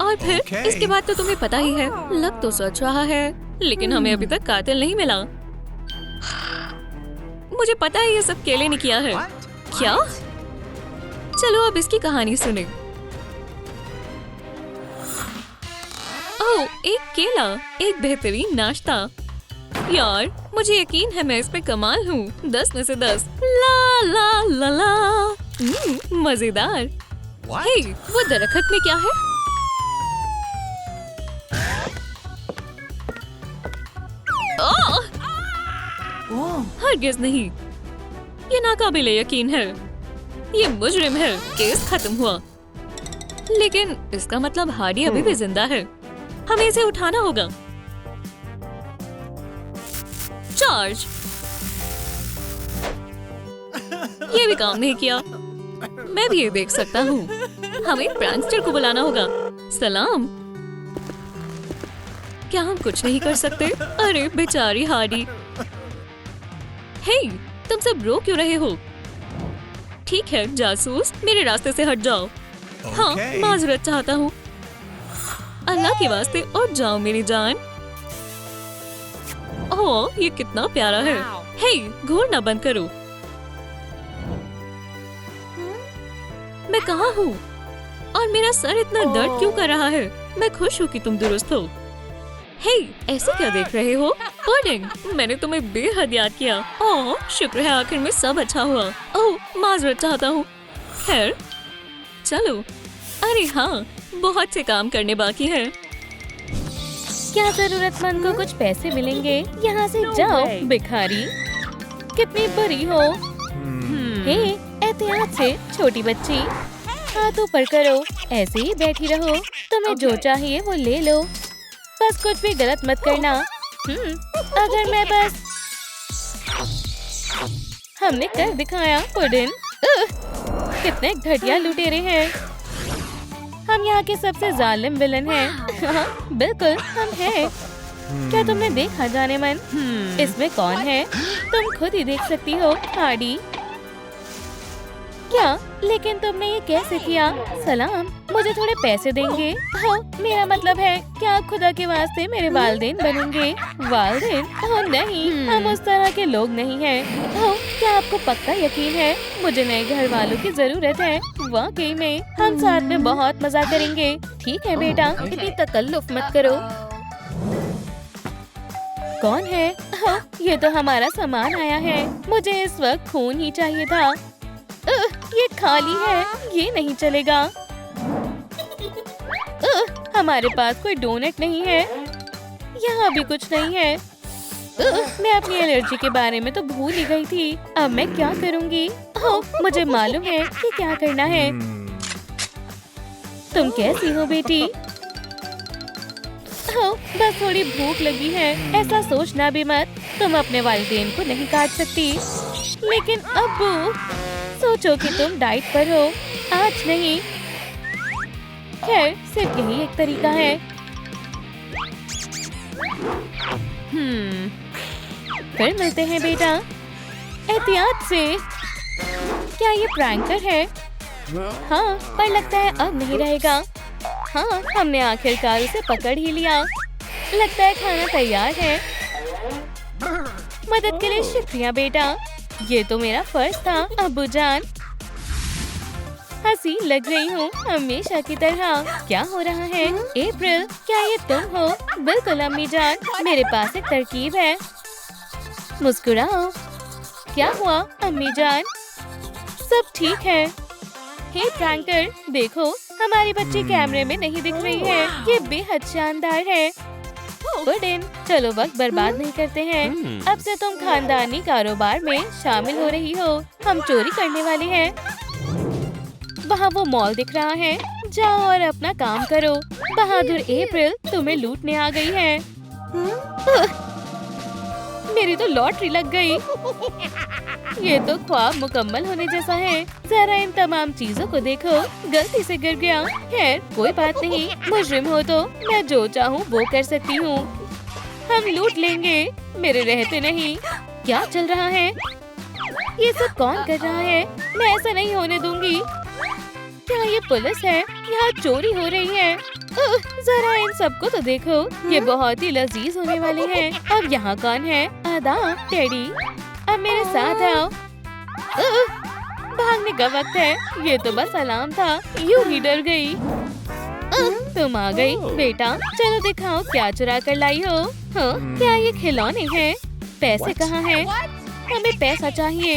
और फिर इसके बाद तो तुम्हें पता ही है, लग तो सच रहा है, लेकिन हमें अभी तक कातिल नहीं मिला। मुझे पता है ये सब केले ने किया है। क्या? चलो अब इसकी कहानी सुने। ओह, एक केला, एक बेहतरीन नाश्ता। यार, मुझे यकीन है मैं इसमें कमाल हूँ। 10 में से 10। ला ला ला ला। मजेदार। हे, वो दरख्त में क्या है? हरगिज़ नहीं, ये नाकाबिले यकीन है। ये मुजरिम है। केस खत्म हुआ। लेकिन इसका मतलब हार्डी अभी भी जिंदा है। हमें इसे उठाना होगा। चार्ज। ये भी काम नहीं किया। मैं भी ये देख सकता हूँ। हमें प्रैंकस्टर को बुलाना होगा। सलाम। क्या हम कुछ नहीं कर सकते? अरे बेचारी हार्डी। हे, तुम सब रो क्यों रहे हो? ठीक है जासूस, मेरे रास्ते से हट जाओ। हाँ, माजरत चाहता हूँ। अल्लाह के वास्ते और जाओ मेरी जान। ओह, ये कितना प्यारा है। हे, घूरना बंद करो। मैं कहाँ हूँ? और मेरा सर इतना दर्द क्यों कर रहा है? मैं खुश हूँ कि तुम दुरुस्त हो। हे, ऐसे क्या देख रहे हो? पुडिंग, मैंने तुम्हें बेहद याद किया। ओह, शुक्र है आखिर में सब अच्छा हुआ। ओह, माजरत चाहता हूँ। खैर, चलो। अरे हाँ, बहुत से काम करने बाकी हैं। क्या जरूरतमंद को कुछ पैसे मिलेंगे? यहाँ से जाओ, भिखारी। कितनी बुरी हो। हे, एहतियात से छोटी बच्ची। हाथ ऊपर करो, ऐसे ही बैठी रहो। तुम्हें जो चाहिए वो ले लो, बस कुछ भी गलत मत करना। अगर मैं बस हमने कर दिखाया पुडिन। कितने घटिया लुटेरे हैं। हम यहाँ के सबसे जालिम विलन हैं। हाँ, बिल्कुल हम हैं। क्या तुमने देखा जाने मन? इसमें कौन है? तुम खुद ही देख सकती हो, हार्डी। क्या? लेकिन तुमने ये कैसे किया? सलाम, मुझे थोड़े पैसे देंगे? हाँ, मेरा मतलब है क्या आप खुदा के वास्ते मेरे वालिदैन बनेंगे? वालिदैन? ओह नहीं, हम उस तरह के लोग नहीं हैं। ओह, क्या आपको पक्का यकीन है? मुझे नए घर वालों की जरूरत है। वाकई में, हम साथ में बहुत मजा करेंगे। ठीक है बेटा, इतनी तकल्लुफ मत करो। कौन है? हाँ, ये तो हमारा सामान आया है। मुझे इस वक्त खून ही चाहिए था। ये खाली है, ये नहीं चलेगा। हमारे पास कोई डोनट नहीं है। यहाँ भी कुछ नहीं है। मैं अपनी एलर्जी के बारे में तो भूल ही गई थी। अब मैं क्या करूँगी? मुझे मालूम है कि क्या करना है। तुम कैसी हो बेटी? बस थोड़ी भूख लगी है। ऐसा सोचना भी मत। तुम अपने वालिदैन को नहीं काट सकती। लेकिन अब्बू, सोचो कि तुम डाइट पर हो। आज नहीं। खैर, सिर्फ यही एक तरीका है। फिर मिलते हैं बेटा। एहतियात से। क्या ये प्रैंकर है? हाँ, पर लगता है अब नहीं रहेगा। हाँ, हमने आखिरकार उसे पकड़ ही लिया। लगता है खाना तैयार है। मदद के लिए शुक्रिया बेटा। ये तो मेरा फर्ज था, अब्बू जान। हंसी लग रही हूँ हमेशा की तरह। क्या हो रहा है? अप्रैल, क्या ये तुम हो? बिल्कुल अम्मी जान, मेरे पास एक तरकीब है। मुस्कुराओ। क्या हुआ अम्मी जान? सब ठीक है। हे प्रैंकर, देखो हमारी बच्ची कैमरे में नहीं दिख रही है। ये बेहद शानदार है। पुडिन, चलो वक्त बर्बाद नहीं करते हैं। अब से तुम खानदानी कारोबार में शामिल हो रही हो। हम चोरी करने वाले हैं। वहाँ वो मॉल दिख रहा है। जाओ और अपना काम करो। बहादुर अप्रैल तुम्हें लूटने आ गई है। मेरी तो लॉटरी लग गई। ये तो ख्वाब मुकम्मल होने जैसा है। जरा इन तमाम चीजों को देखो। गलती से गिर गया। खैर, कोई बात नहीं। मुजरिम हो तो मैं जो चाहूँ वो कर सकती हूँ। हम लूट लेंगे, मेरे रहते नहीं। क्या चल रहा है? ये सब कौन कर रहा है? मैं ऐसा नहीं होने दूंगी। क्या ये पुलिस है? यहाँ चोरी हो रही है। जरा इन सबको तो देखो। ये बहुत ही लजीज होने वाले हैं। अब यहाँ कौन है? आदा, टेडी, अब मेरे साथ आओ। भागने का वक्त है। ये तो बस अलार्म था। यूं ही डर गई। तुम आ गई बेटा। चलो दिखाओ क्या चुरा कर लाई हो। हाँ, क्या ये खिलौने हैं? पैसे कहाँ हैं? हमें पैसा चाहिए।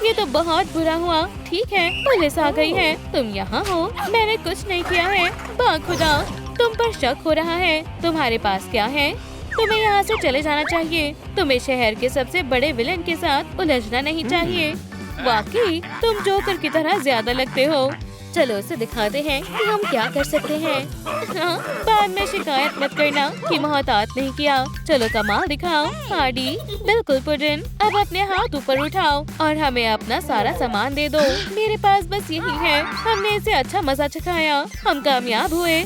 ये तो बहुत बुरा हुआ। ठीक है, पुलिस आ गई है। तुम यहाँ हो? मैंने कुछ नहीं किया है। बाखुदा, तुम पर शक हो रहा है। तुम्हारे पास क्या है? तुम्हें यहाँ से चले जाना चाहिए। तुम्हें शहर के सबसे बड़े विलन के साथ उलझना नहीं चाहिए। वाकई तुम जोकर की तरह ज्यादा लगते हो। चलो उसे दिखाते हैं कि हम क्या कर सकते हैं। हाँ, बाद में शिकायत मत करना कि मोहतात नहीं किया। चलो कमाल दिखाओ। हार्डी, बिल्कुल पुडिन। अब अपने हाथ ऊपर उठाओ और हमें अपना सारा सामान दे दो। मेरे पास बस यही है। हमने इसे अच्छा मजा चखाया। हम कामयाब हुए।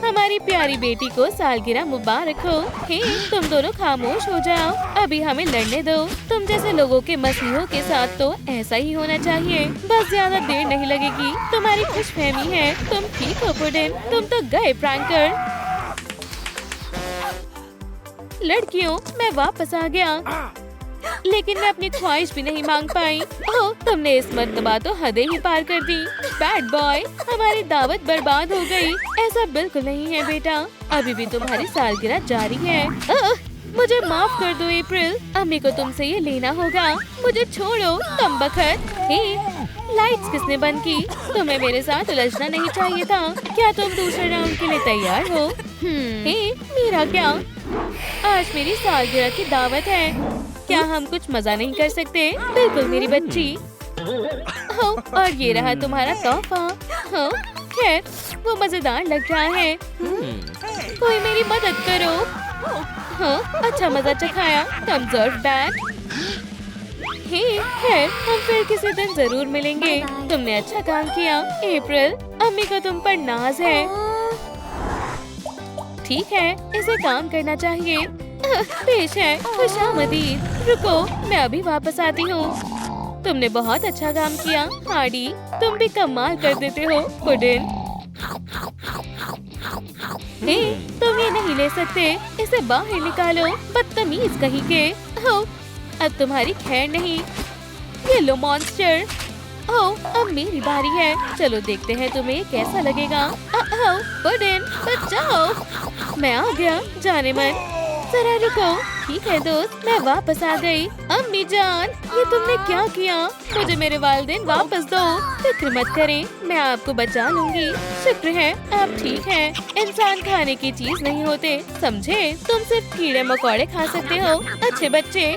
हमारी प्यारी बेटी को सालगिरह मुबारक हो। हे, तुम दोनों खामोश हो जाओ। अभी हमें लड़ने दो। तुम जैसे लोगों के मसीहों के साथ तो ऐसा ही होना चाहिए। बस ज्यादा देर नहीं लगेगी। तुम्हारी खुशफहमी है। तुम ठीक हो पुडिन? तुम तो गए प्रैंकर। लड़कियों, मैं वापस आ गया। लेकिन मैं अपनी ख्वाहिश भी नहीं मांग पाई। ओह, तुमने इस मर्तबा तो हदें ही पार कर दी। बैड बॉय, हमारी दावत बर्बाद हो गई। ऐसा बिल्कुल नहीं है बेटा, अभी भी तुम्हारी सालगिरह जारी है। मुझे माफ कर दो अप्रैल, अम्मी को तुमसे ये लेना होगा। मुझे छोड़ो कम बखत। लाइट्स किसने बंद की? तुम्हें मेरे साथ उलझना नहीं चाहिए था। क्या तुम दूसरे राउंड के लिए तैयार हो? मेरा क्या? आज मेरी सालगिरह की दावत है, क्या हम कुछ मजा नहीं कर सकते? बिल्कुल मेरी बच्ची। और ये रहा तुम्हारा तोहफा। खैर, वो मजेदार लग रहा है। कोई मेरी मदद करो। अच्छा मजा चखाया। Conserve bag. खैर, हम फिर किसी दिन जरूर मिलेंगे। तुमने अच्छा काम किया अप्रैल, अम्मी को तुम पर नाज है। ठीक है, इसे काम करना चाहिए। पेश है खुशामदीद। रुको, मैं अभी वापस आती हूँ। तुमने बहुत अच्छा काम किया हार्डी, तुम भी कमाल कर देते हो पुडिन। तुम ये नहीं ले सकते, इसे बाहर निकालो, बदतमीज कहीं के। अब तुम्हारी खैर नहीं। ये लो मॉन्स्टर। अब मेरी बारी है। चलो देखते हैं तुम्हें कैसा लगेगा। पुडिन, बचाओ। मैं आ गया जाने मन। जरा रुको। ठीक है दोस्त, मैं वापस आ गई। अम्मी जान, ये तुमने क्या किया? मुझे मेरे वालिदैन वापस दो। फिक्र मत करें, मैं आपको बचा लूंगी। शुक्र है आप ठीक हैं। इंसान खाने की चीज नहीं होते, समझे? तुम सिर्फ कीड़े मकोड़े खा सकते हो, अच्छे बच्चे।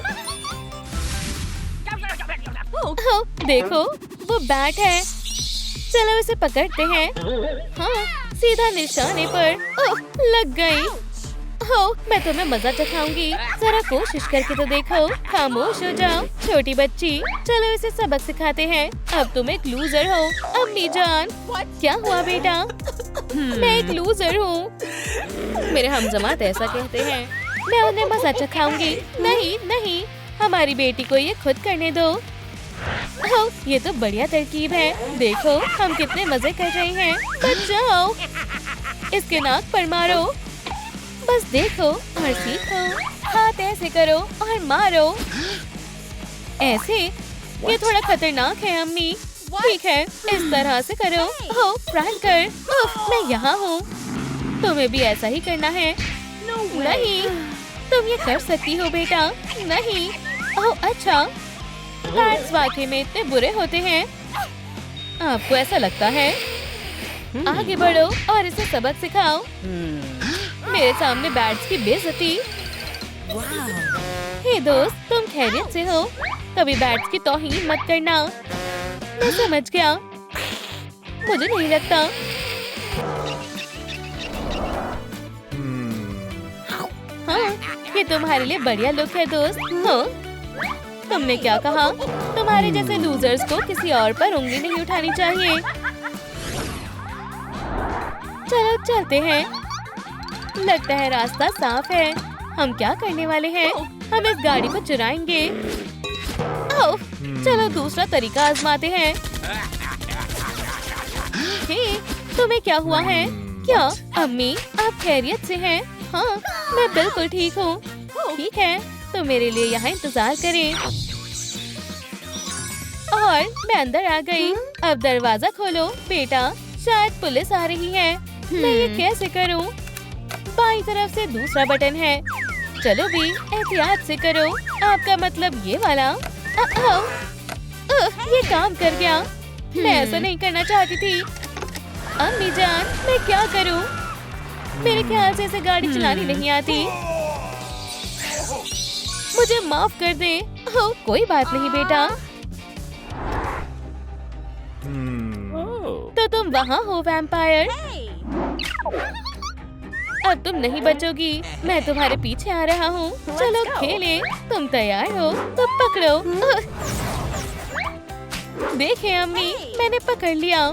देखो, वो बैट है। चलो इसे पकड़ते हैं। हाँ, सीधा निशाने पर। लग गई। मैं तुम्हें मजा चखाऊंगी। जरा कोशिश करके तो देखो। खामोश हो जाओ छोटी बच्ची। चलो इसे सबक सिखाते हैं। अब तुम एक लूजर हो। अम्मी जान, क्या हुआ बेटा? मैं एक लूजर हूँ। मेरे हमजमात ऐसा कहते हैं। मैं उन्हें मजा चखाऊंगी। नहीं नहीं, हमारी बेटी को ये खुद करने दो। ये तो बढ़िया तरकीब है। देखो हम कितने मजे कर रहे हैं। बचाओ, इसके नाक पर मारो। बस देखो और सीखो। हाथ ऐसे करो और मारो। ऐसे? ये थोड़ा खतरनाक है अम्मी। ठीक है, इस तरह से करो। फ्रैंकर, मैं यहाँ हूँ। तुम्हें भी ऐसा ही करना है। नहीं, तुम ये कर सकती हो बेटा। नहीं। अच्छा, बैट्स वाकई में इतने बुरे होते हैं? आपको ऐसा लगता है? आगे बढ़ो और इसे सबक सिखाओ। मेरे सामने बैट्स की बेइज्जती। हे दोस्त, तुम खैरियत से हो? कभी बैट्स की तौहीन मत करना। मैं समझ गया। मुझे नहीं लगता। हाँ, ये तुम्हारे लिए बढ़िया लुक है दोस्त। हाँ, तुमने क्या कहा? तुम्हारे जैसे लूजर्स को किसी और पर उंगली नहीं उठानी चाहिए। चलो चलते हैं। लगता है रास्ता साफ है। हम क्या करने वाले हैं? हम इस गाड़ी को चुराएंगे। चलो दूसरा तरीका आजमाते हैं। तुम्हें क्या हुआ है? क्या अम्मी, आप खैरियत से हैं? हाँ, मैं बिल्कुल ठीक हूँ। ठीक है, तो मेरे लिए यहाँ इंतजार करें। और मैं अंदर आ गई। अब दरवाजा खोलो बेटा, शायद पुलिस आ रही है। मैं ये कैसे करूँ? बाईं तरफ से दूसरा बटन है। चलो भी एहतियात से करो। आपका मतलब ये वाला? ये काम कर गया। मैं ऐसा नहीं करना चाहती थी। अम्मी जान, मैं क्या करूँ? मेरे ख्याल से इसे गाड़ी चलानी नहीं आती। मुझे माफ कर दे। कोई बात नहीं बेटा। तो तुम वहाँ हो वैम्पायर? अब तुम नहीं बचोगी। मैं तुम्हारे पीछे आ रहा हूँ। चलो खेले। तुम तैयार हो तो पकड़ो। देखें अम्मी, मैंने पकड़ लिया।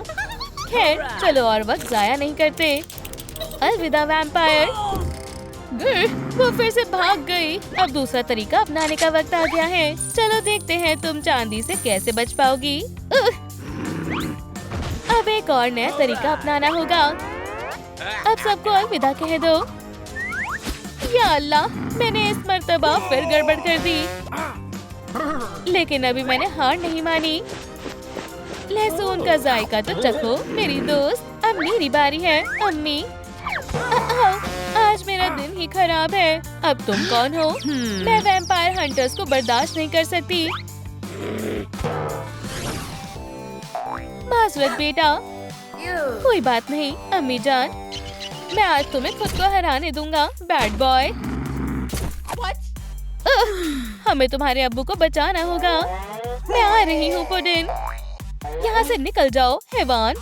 खैर चलो और वक्त जाया नहीं करते। अलविदा वैम्पायर। वो फिर से भाग गई। अब दूसरा तरीका अपनाने का वक्त आ गया है। चलो देखते हैं तुम चांदी से कैसे बच पाओगी। अब एक और नया तरीका अपनाना होगा। अब सबको अलविदा कह दो। या अल्लाह, मैंने इस मर्तबा फिर गड़बड़ कर दी। लेकिन अभी मैंने हार नहीं मानी। लहसुन का जायका तो चखो मेरी दोस्त। अब मेरी बारी है। अम्मी, आज मेरा दिन ही खराब है। अब तुम कौन हो? मैं वैम्पायर हंटर्स को बर्दाश्त नहीं कर सकती। माजरत बेटा। कोई बात नहीं अम्मी जान, मैं आज तुम्हें खुद को हराने दूंगा बैड बॉय। हमें तुम्हारे अब्बू को बचाना होगा। मैं आ रही हूँ पुडिन। यहाँ से निकल जाओ हैवान।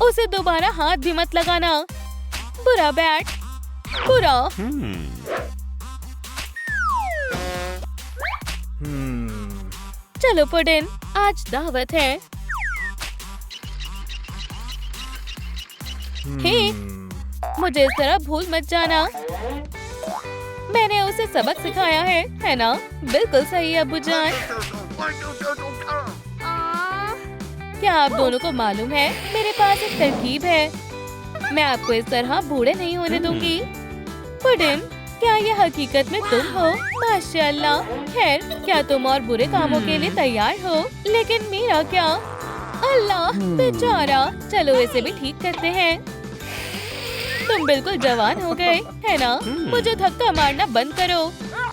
उसे दोबारा हाथ भी मत लगाना। बुरा बैट, बुरा। चलो पुडिन, आज दावत है। हे, मुझे इस तरह भूल मत जाना। मैंने उसे सबक सिखाया है ना? बिल्कुल सही अब्बू जान। क्या आप दोनों को मालूम है, मेरे पास एक तरकीब है। मैं आपको इस तरह बूढ़े नहीं होने दूंगी। पुडिन, क्या ये हकीकत में तुम हो? माशाल्लाह। खैर, क्या तुम और बुरे कामों के लिए तैयार हो? लेकिन मेरा क्या? अल्लाह बेचारा। चलो इसे भी ठीक करते हैं। तुम बिल्कुल जवान हो गए है ना? मुझे धक्का मारना बंद करो।